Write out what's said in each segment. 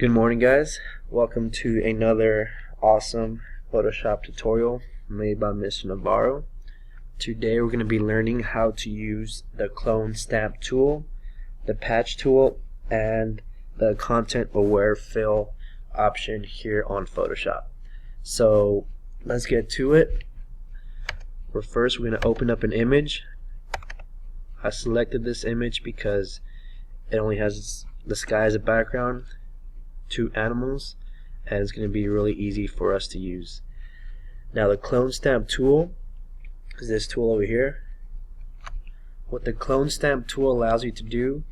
Good morning, guys. Welcome to another awesome Photoshop tutorial made by Mr. Navarro. Today we're going to be learning how to use the clone stamp tool, the patch tool, and the content aware fill option here on Photoshop. So let's get to it. First we're going to open up an image. I selected this image because it only has the sky as a background, two animals, and it's going to be really easy for us to use. Now the clone stamp tool is this tool over here. What the clone stamp tool allows you to do,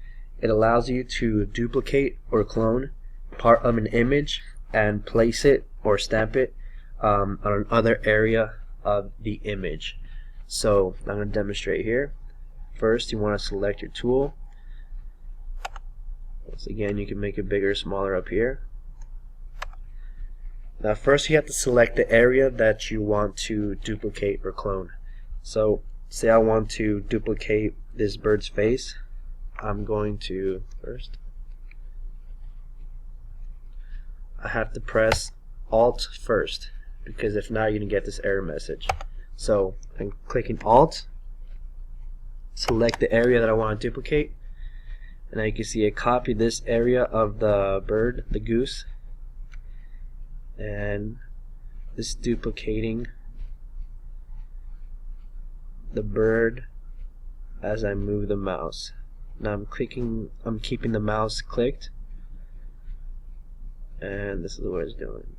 it allows you to duplicate or clone part of an image and place it or stamp it on another area of the image. So I'm going to demonstrate here. First, you want to select your tool. Once again, you can make it bigger or smaller up here. Now first you have to select the area that you want to duplicate or clone. So say I want to duplicate this bird's face. I'm going to I have to press Alt first, because if not you're going to get this error message. So I'm clicking Alt, select the area that I want to duplicate, and now you can see I copied this area of the bird, the goose, and this duplicating the bird as I move the mouse. Now I'm keeping the mouse clicked, and this is what it's doing.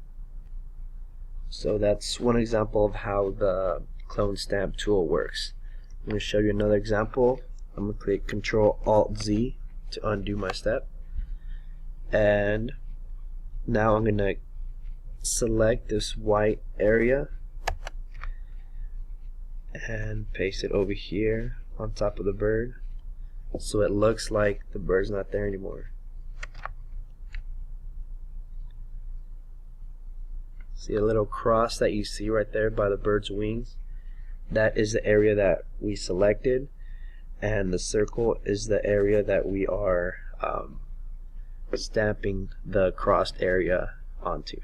So that's one example of how the clone stamp tool works. I'm going to show you another example. I'm going to click Control Alt Z to undo my step, and now I'm going to select this white area and paste it over here on top of the bird, so it looks like the bird's not there anymore. See a little cross that you see right there by the bird's wings? That is the area that we selected, and the circle is the area that we are stamping the crossed area onto.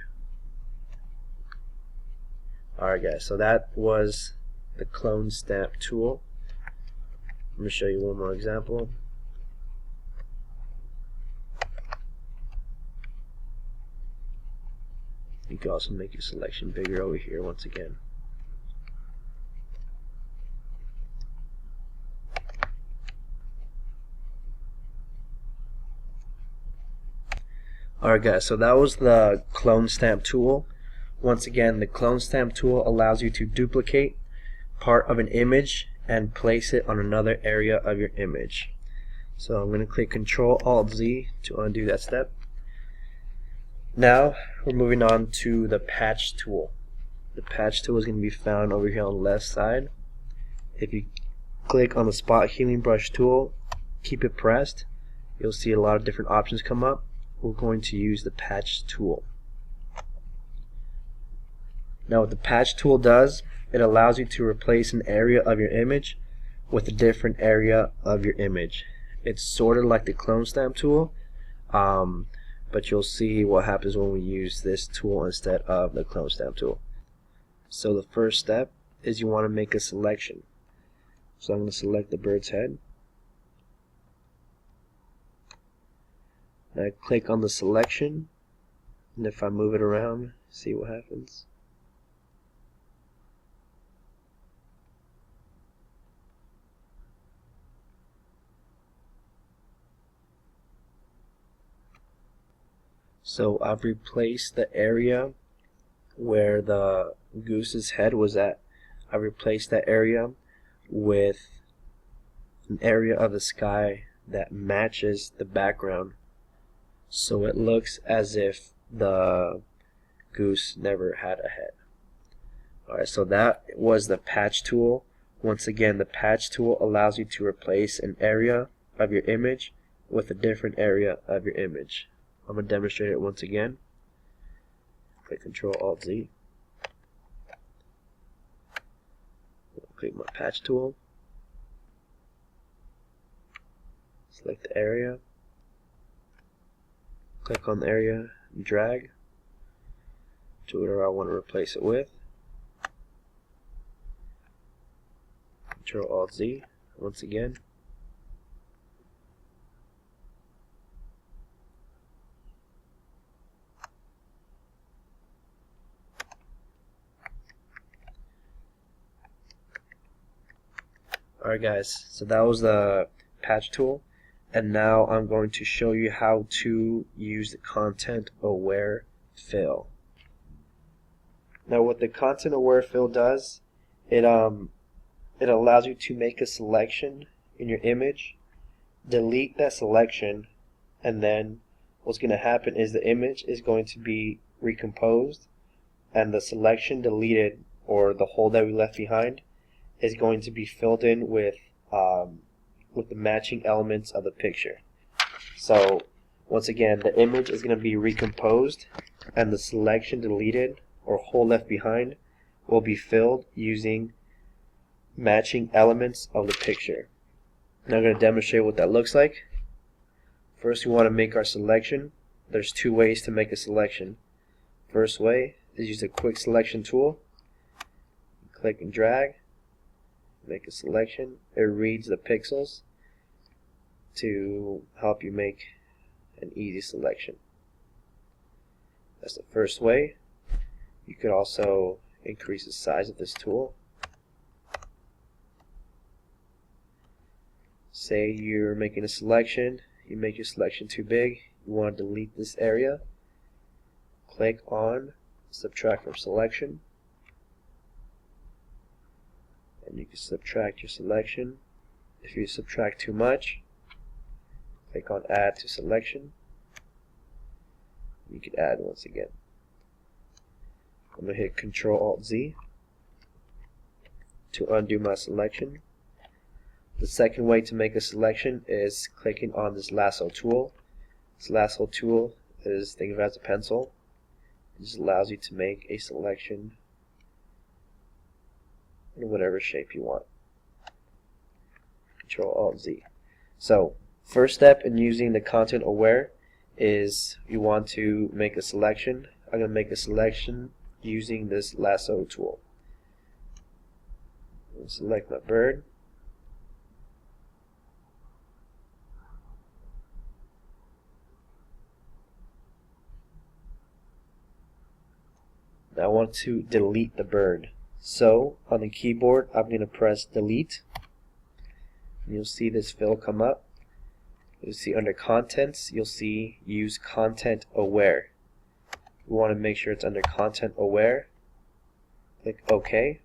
Alright guys, so that was the clone stamp tool. I'm going to show you one more example. You can also make your selection bigger over here once again. Alright guys, so that was the clone stamp tool. Once again, the clone stamp tool allows you to duplicate part of an image and place it on another area of your image. So I'm going to click Control Alt Z to undo that step. Now we're moving on to the patch tool. The patch tool is going to be found over here on the left side. If you click on the spot healing brush tool, keep it pressed, you'll see a lot of different options come up. We're going to use the patch tool. Now what the patch tool does, it allows you to replace an area of your image with a different area of your image. It's sort of like the clone stamp tool, but you'll see what happens when we use this tool instead of the clone stamp tool. So the first step is you want to make a selection. So I'm going to select the bird's head. Now click on the selection, and if I move it around, see what happens. So I've replaced the area where the goose's head was at. I replaced that area with an area of the sky that matches the background, so it looks as if the goose never had a head. Alright, so that was the patch tool. Once again, the patch tool allows you to replace an area of your image with a different area of your image. I'm going to demonstrate it once again. Click Control Alt Z. Click my patch tool. Select the area. Click on the area and drag to whatever I want to replace it with. Control Alt Z once again. Alright guys, so that was the patch tool, and now I'm going to show you how to use the content aware fill. Now what the content aware fill does, it allows you to make a selection in your image, delete that selection, and then what's going to happen is the image is going to be recomposed, and the selection deleted, or the hole that we left behind, is going to be filled in with the matching elements of the picture. So once again, the image is going to be recomposed, and the selection deleted or hole left behind will be filled using matching elements of the picture. Now I'm going to demonstrate what that looks like. First, we want to make our selection. There's two ways to make a selection. First way is use a quick selection tool. Click and drag. Make a selection. It reads the pixels to help you make an easy selection. That's the first way. You could also increase the size of this tool. Say you're making a selection, you make your selection too big, you want to delete this area. Click on subtract from selection, and you can subtract your selection. If you subtract too much, click on add to selection. You can add once again. I'm going to hit Control Alt Z to undo my selection. The second way to make a selection is clicking on this lasso tool. This lasso tool is, think of it as a pencil. It just allows you to make a selection in whatever shape you want. Control Alt Z. So first step in using the content aware is you want to make a selection. I'm going to make a selection using this lasso tool. Select my bird. Now I want to delete the bird. So on the keyboard I'm going to press delete. And you'll see this fill come up. You'll see under contents, you'll see use content aware. We want to make sure it's under content aware. Click OK.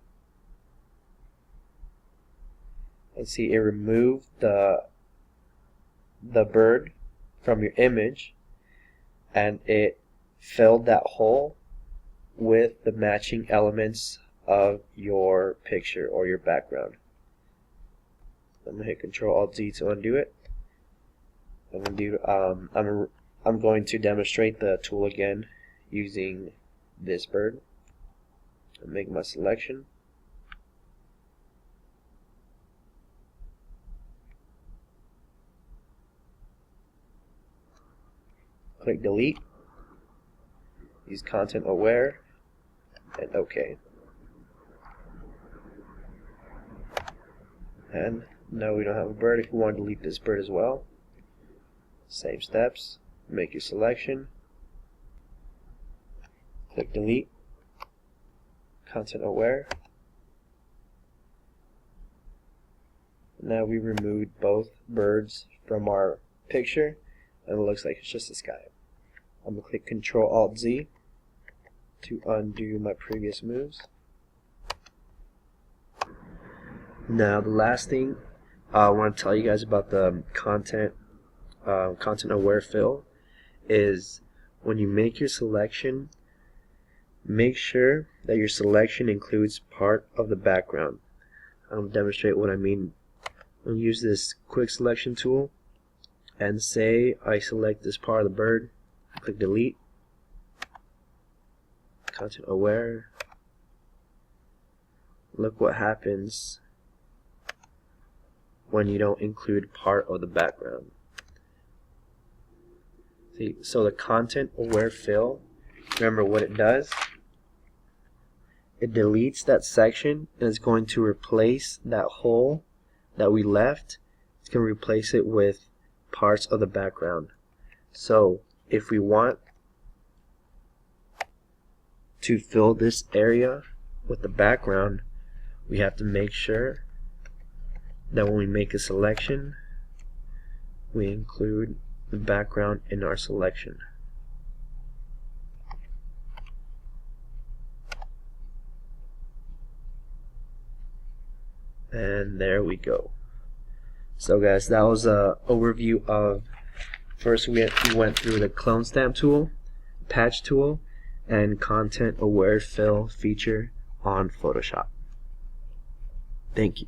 And see it removed the bird from your image, and it filled that hole with the matching elements of your picture or your background. I'm going to hit Control Alt Z to undo it. I'm going to demonstrate the tool again using this bird. I'll make my selection. Click delete. Use content aware and OK. And no, we don't have a bird. If you want to delete this bird as well, same steps. Make your selection. Click delete. Content aware. Now we removed both birds from our picture, and it looks like it's just the sky. I'm going to click Control Alt Z to undo my previous moves. Now the last thing I want to tell you guys about the content aware fill is when you make your selection, make sure that your selection includes part of the background. I'll demonstrate what I mean. I'll use this quick selection tool, and say I select this part of the bird, click delete, content aware. Look what happens when you don't include part of the background. See, so the content aware fill, remember what it does? It deletes that section and is going to replace that hole that we left. It's going to replace it with parts of the background. So if we want to fill this area with the background, we have to make sure that when we make a selection, we include the background in our selection. And there we go. So guys, that was a overview of, first we went through the clone stamp tool, patch tool, and content aware fill feature on Photoshop. Thank you.